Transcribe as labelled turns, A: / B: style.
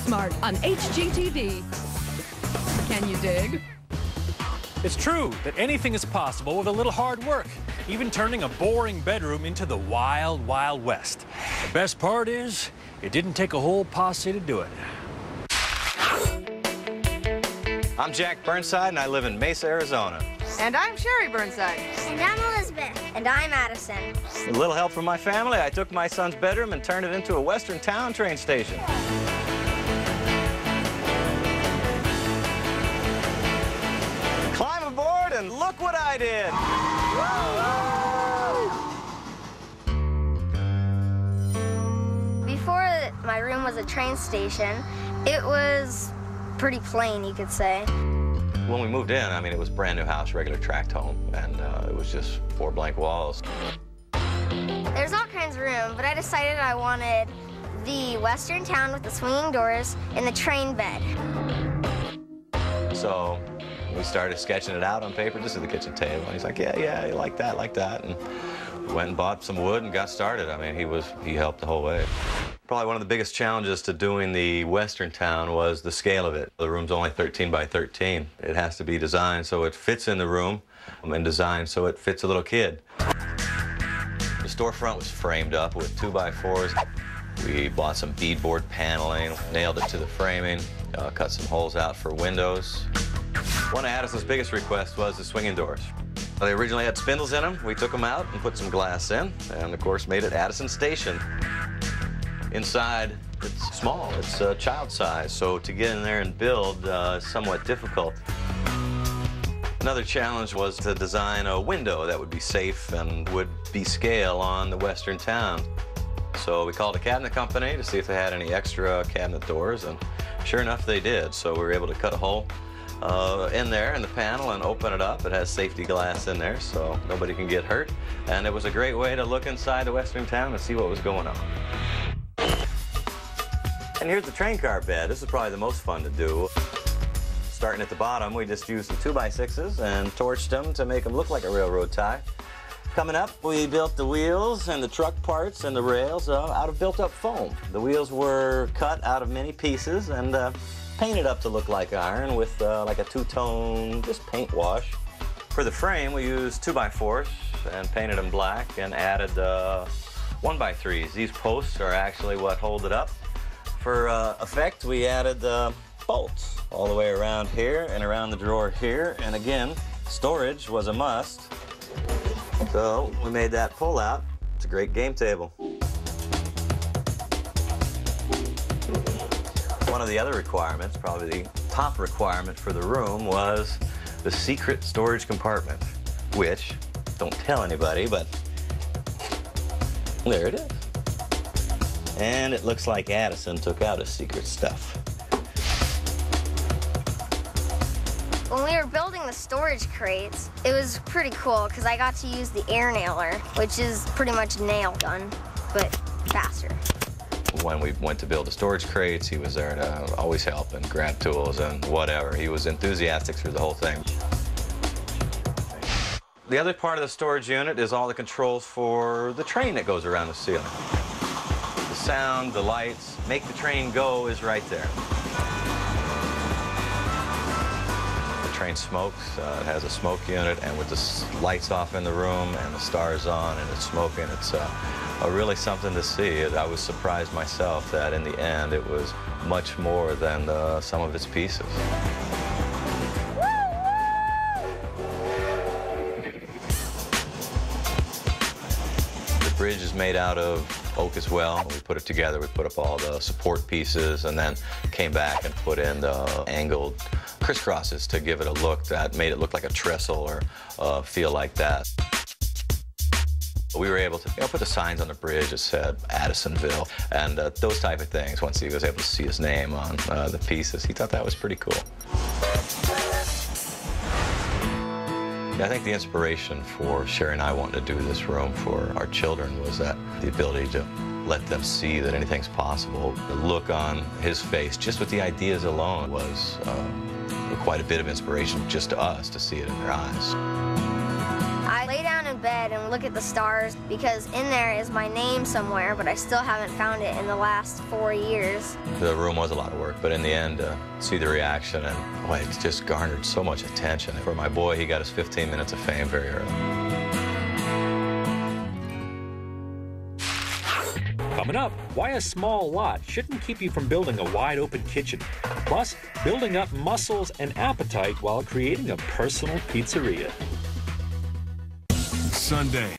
A: Booksmart on HGTV. Can you dig?
B: It's true that anything is possible with a little hard work, even turning a boring bedroom into the wild, wild west. The best part is, it didn't take a whole posse to do it.
C: I'm Jack Burnside, and I live in Mesa, Arizona.
D: And I'm Sherry Burnside.
E: And I'm Elizabeth. And I'm Addison.
C: With a little help from my family, I took my son's bedroom and turned it into a Western Town train station. Climb aboard and look what I did!
E: Before my room was a train station, it was pretty plain, you could say.
C: When we moved in, I mean, it was a brand new house, regular tract home, and it was just 4 blank walls.
E: There's all kinds of room, but I decided I wanted the Western Town with the swinging doors and the train bed.
C: So we started sketching it out on paper. This is the kitchen table. And he's like, yeah, like that. And we went and bought some wood and got started. I mean, he helped the whole way. Probably one of the biggest challenges to doing the Western Town was the scale of it. The room's only 13 by 13. It has to be designed so it fits in the room and designed so it fits a little kid. The storefront was framed up with 2x4s. We bought some beadboard paneling, nailed it to the framing, cut some holes out for windows. One of Addison's biggest requests was the swinging doors. They originally had spindles in them. We took them out and put some glass in, and of course made it Addison Station. Inside, it's small, it's child size, so to get in there and build is somewhat difficult. Another challenge was to design a window that would be safe and would be scale on the Western Town. So we called a cabinet company to see if they had any extra cabinet doors, and sure enough they did. So we were able to cut a hole in there in the panel and open it up. It has safety glass in there so nobody can get hurt, and it was a great way to look inside the Western Town and see what was going on. And here's the train car bed. This is probably the most fun to do. Starting at the bottom, we just used some 2x6s and torched them to make them look like a railroad tie. Coming up, we built the wheels and the truck parts and the rails out of built-up foam. The wheels were cut out of many pieces and painted up to look like iron with like a two-tone, just paint wash. For the frame, we used 2x4s and painted them black and added 1x3s. These posts are actually what hold it up. For effect, we added bolts all the way around here and around the drawer here. And again, storage was a must. So we made that pull out. It's a great game table. One of the other requirements, probably the top requirement for the room, was the secret storage compartment, which, don't tell anybody, but there it is. And it looks like Addison took out his secret stuff.
E: When we were building the storage crates, it was pretty cool because I got to use the air nailer, which is pretty much nail gun, but faster.
C: When we went to build the storage crates, he was there to always help and grab tools and whatever. He was enthusiastic through the whole thing. The other part of the storage unit is all the controls for the train that goes around the ceiling. The sound, the lights, make the train go is right there. The train smokes. It has a smoke unit, and with the lights off in the room and the stars on and it's smoking, it's really something to see. I was surprised myself that in the end it was much more than the sum of its pieces. The bridge is made out of oak as well. We put it together, we put up all the support pieces and then came back and put in the angled crisscrosses to give it a look that made it look like a trestle or feel like that. We were able to put the signs on the bridge that said Addisonville and those type of things. Once he was able to see his name on the pieces, he thought that was pretty cool. I think the inspiration for Sherry and I wanting to do this room for our children was that the ability to let them see that anything's possible. The look on his face, just with the ideas alone, was quite a bit of inspiration just to us to see it in their eyes.
E: I lay down bed and look at the stars because in there is my name somewhere, but I still haven't found it in the last 4 years.
C: The room was a lot of work, but in the end, see the reaction, and boy, it just garnered so much attention. For my boy, he got his 15 minutes of fame very early.
F: Coming up, why a small lot shouldn't keep you from building a wide-open kitchen. Plus, building up muscles and appetite while creating a personal pizzeria.
G: Sunday.